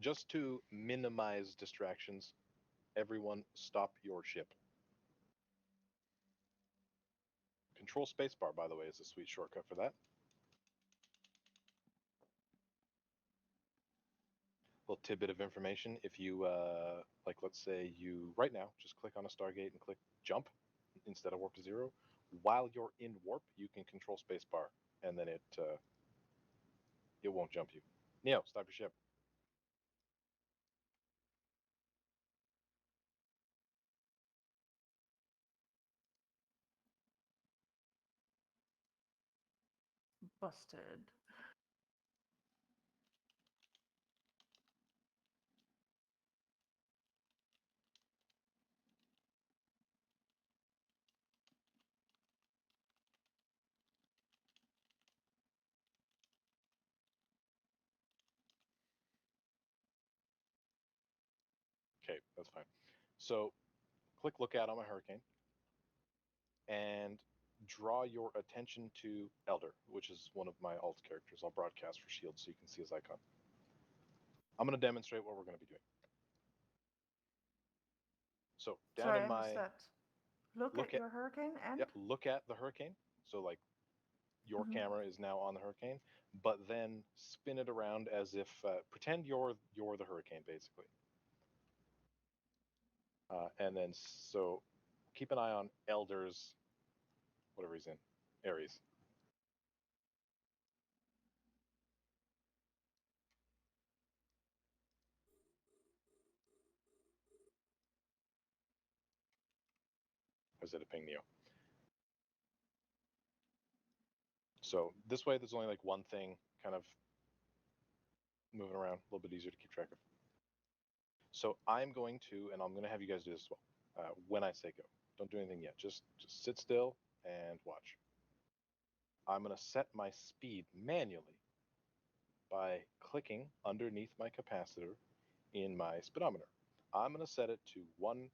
just to minimize distractions, everyone stop your ship. Control spacebar, by the way, is a sweet shortcut for that. Little tidbit of information. If you, like, let's say you, right now, just click on a Stargate and click jump instead of warp to zero. While you're in warp, you can control spacebar, and then it won't jump you. Neo, stop your ship. Busted. Okay, that's fine. So click look out on my Hurricane and draw your attention to Elder, which is one of my alt characters. I'll broadcast for Shield so you can see his icon. I'm going to demonstrate what we're going to be doing. So down Sorry, in I my missed that. Look at your Hurricane and yep, look at the Hurricane. So like your camera is now on the Hurricane, but then spin it around as if pretend you're the Hurricane basically. And then so keep an eye on Elder's whatever he's in, Aries. Or is it a ping Neo? So this way, there's only like one thing kind of moving around, a little bit easier to keep track of. So I'm going to, and I'm going to have you guys do this as well. When I say go, don't do anything yet. Just sit still and watch. I'm going to set my speed manually by clicking underneath my capacitor in my speedometer. I'm going to set it to 1/4.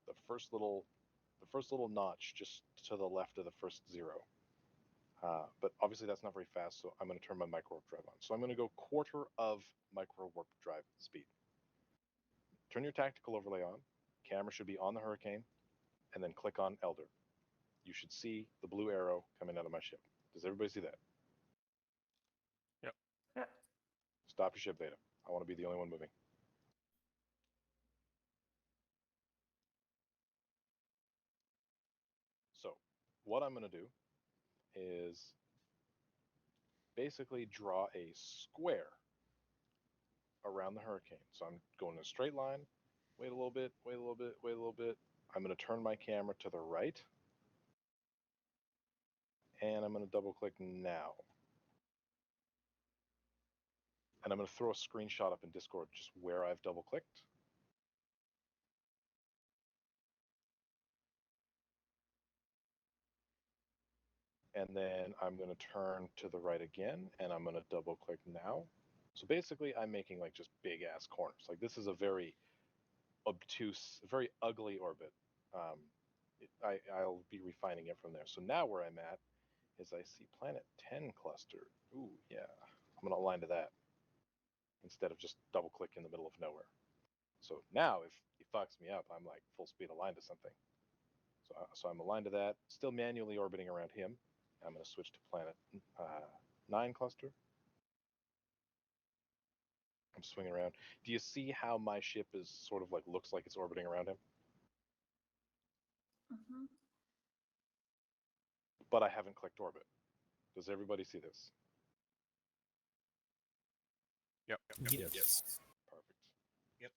The first little notch just to the left of the first zero. But obviously that's not very fast, so I'm going to turn my micro warp drive on. So I'm going to go 1/4 of micro warp drive speed. Turn your tactical overlay on. Camera should be on the Hurricane, and then click on Elder. You should see the blue arrow coming out of my ship. Does everybody see that? Yep. yeah. Stop your ship, Beta. I want to be the only one moving. So what I'm going to do is basically draw a square around the Hurricane. So I'm going in a straight line, wait a little bit, wait a little bit, wait a little bit. I'm going to turn my camera to the right, and I'm going to double click now. And I'm going to throw a screenshot up in Discord just where I've double clicked. And then I'm going to turn to the right again, and I'm going to double click now. So basically, I'm making like just big ass corners. Like this is a very obtuse, very ugly orbit. I'll be refining it from there. So now where I'm at is I see planet 10 cluster. Ooh, yeah. I'm going to align to that instead of just double click in the middle of nowhere. So now if he fucks me up, I'm like full speed aligned to something. So I'm aligned to that, still manually orbiting around him. I'm going to switch to planet 9 cluster. I'm swinging around. Do you see how my ship is sort of like looks like it's orbiting around him? But I haven't clicked orbit. Does everybody see this? Yep. Yes. Perfect. Yep.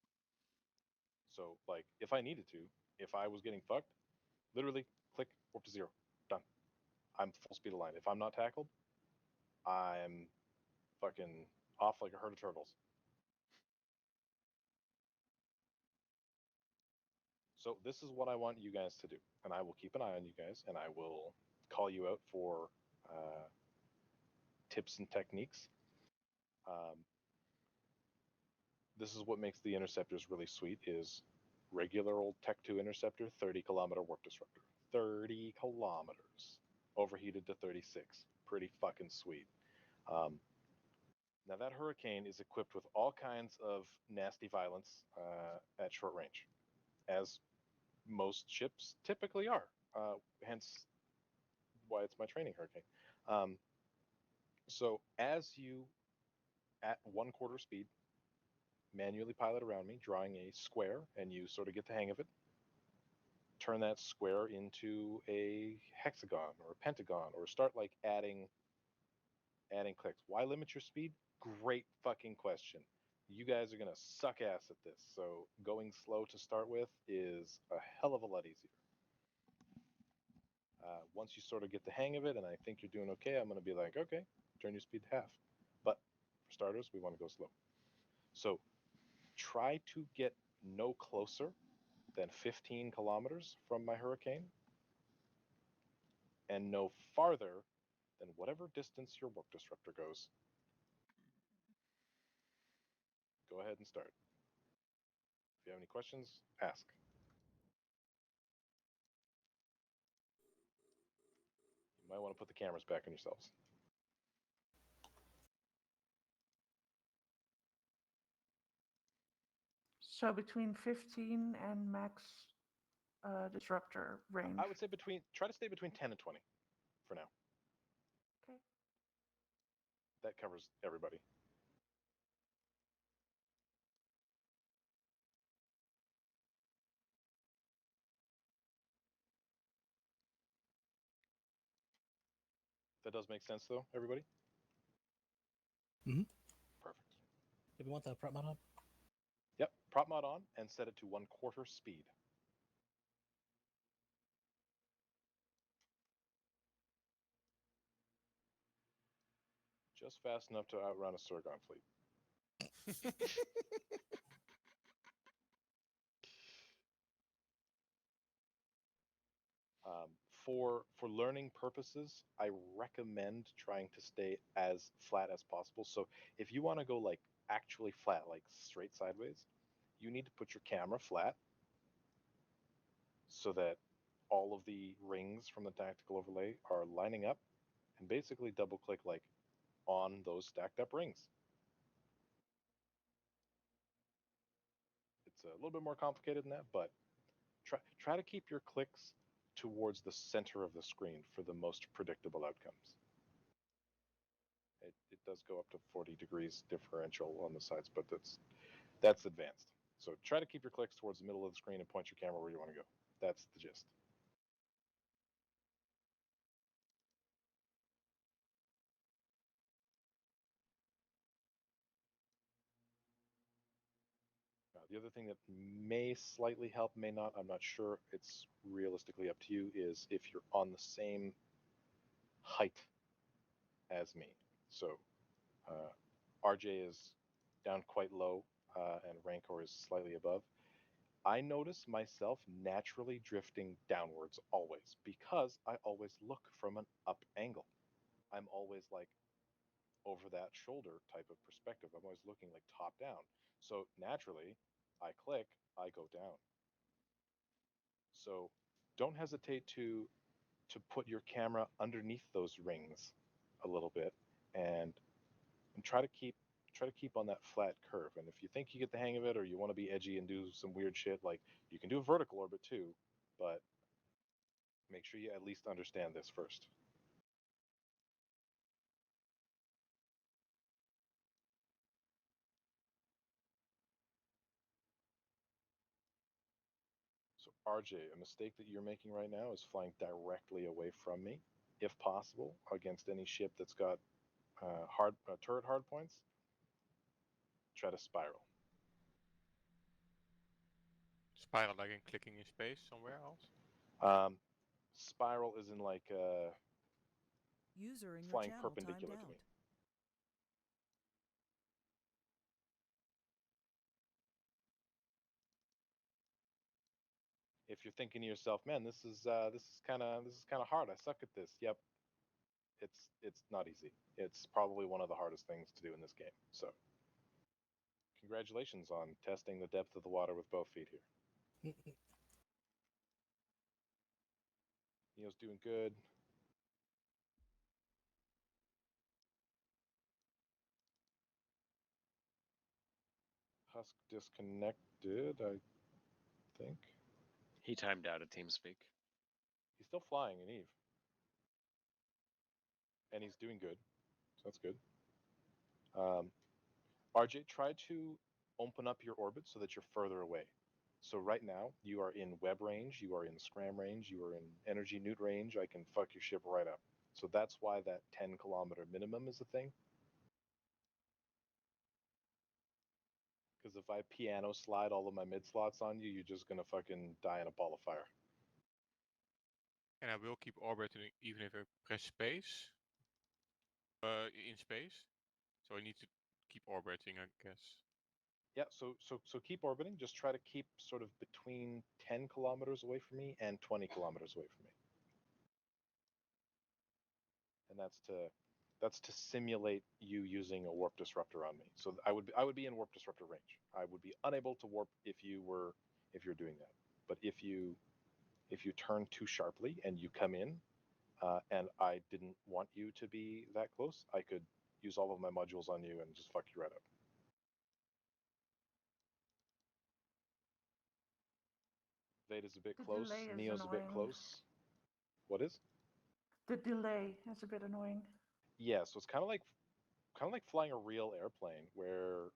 So like if I needed to, if I was getting fucked, literally click warp to 0. Done. I'm full speed aligned. If I'm not tackled, I'm fucking off like a herd of turtles. So this is what I want you guys to do, and I will keep an eye on you guys, and I will call you out for tips and techniques. This is what makes the interceptors really sweet is regular old Tech 2 interceptor, 30-kilometer warp disruptor. 30 kilometers. Overheated to 36. Pretty fucking sweet. Now Now that hurricane is equipped with all kinds of nasty violence at short range, as most ships typically are. Hence why it's my training hurricane. So as you, at 1/4 speed, manually pilot around me, drawing a square, and you sort of get the hang of it, turn that square into a hexagon or a pentagon, or start like adding clicks. Why limit your speed? Great fucking question. You guys are gonna suck ass at this, so going slow to start with is a hell of a lot easier. Once you sort of get the hang of it, and I think you're doing okay, I'm gonna be like, okay, turn your speed to half. But for starters, we want to go slow. So try to get no closer than 15 kilometers from my hurricane, and no farther than whatever distance your work disruptor goes. Go ahead and start. If you have any questions, ask. You might want to put the cameras back on yourselves. So between 15 and max disruptor range. I would say try to stay between 10 and 20 for now. Okay. That covers everybody. That does make sense, though, everybody? Mm-hmm. Perfect. Do we want the prop mod on? Yep, prop mod on, and set it to 1/4 speed. Just fast enough to outrun a Sorgon fleet. For learning purposes, I recommend trying to stay as flat as possible. So if you want to go like actually flat, like straight sideways, you need to put your camera flat so that all of the rings from the tactical overlay are lining up, and basically double click like on those stacked up rings. It's a little bit more complicated than that, but try to keep your clicks towards the center of the screen for the most predictable outcomes. It does go up to 40 degrees differential on the sides, but that's advanced. So try to keep your clicks towards the middle of the screen and point your camera where you want to go. That's the gist. The other thing that may slightly help, may not, I'm not sure, it's realistically up to you, is if you're on the same height as me. So RJ is down quite low, and Rancor is slightly above. I notice myself naturally drifting downwards always, because I always look from an up angle. I'm always like over that shoulder type of perspective. I'm always looking like top down. So naturally, I click, I go down. So don't hesitate to put your camera underneath those rings a little bit, and try to keep on that flat curve. And if you think you get the hang of it, or you want to be edgy and do some weird shit, like you can do a vertical orbit too, but make sure you at least understand this first. So RJ, a mistake that you're making right now is flying directly away from me, if possible, against any ship that's got turret hardpoints. Try to spiral. Spiral like in clicking in space somewhere else? Spiral is in like User in your flying channel perpendicular timed to me. out. If you're thinking to yourself, man, this is kind of hard. I suck at this. Yep, it's not easy. It's probably one of the hardest things to do in this game. So, congratulations on testing the depth of the water with both feet here. Neo's doing good. Tusk disconnected, I think. He timed out of TeamSpeak. He's still flying in Eve. And he's doing good. So that's good. RJ, try to open up your orbit so that you're further away. So right now, you are in web range, you are in scram range, you are in energy newt range. I can fuck your ship right up. So that's why that 10-kilometer minimum is a thing. Because if I piano slide all of my mid slots on you, you're just gonna fucking die in a ball of fire. And I will keep orbiting even if I press space. In space. So I need to keep orbiting, I guess. Yeah, so keep orbiting. Just try to keep sort of between 10 kilometers away from me and 20 kilometers away from me. And that's to simulate you using a warp disruptor on me. So I would be in warp disruptor range. I would be unable to warp if you're doing that. But if you turn too sharply and you come in, and I didn't want you to be that close, I could use all of my modules on you and just fuck you right up. Veda's a bit The close. delay is Neo's a bit annoying. close. What is? The delay is a bit annoying. Yeah, so it's kind of like flying a real airplane where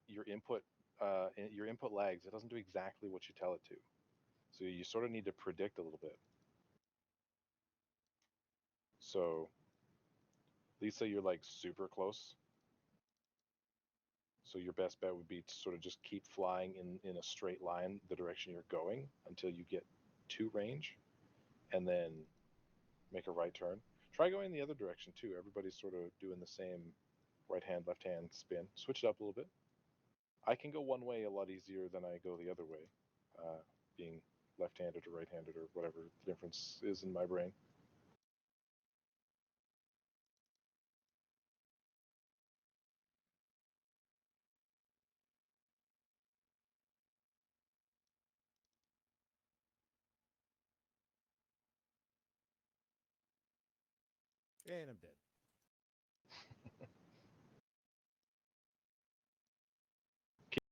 your input lags. It doesn't do exactly what you tell it to. So you sort of need to predict a little bit. So Lisa, you're like super close. So your best bet would be to sort of just keep flying in a straight line the direction you're going until you get to range, and then make a right turn. Try going the other direction too. Everybody's sort of doing the same right hand, left hand spin. Switch it up a little bit. I can go one way a lot easier than I go the other way, being left-handed or right-handed or whatever the difference is in my brain. And I'm dead.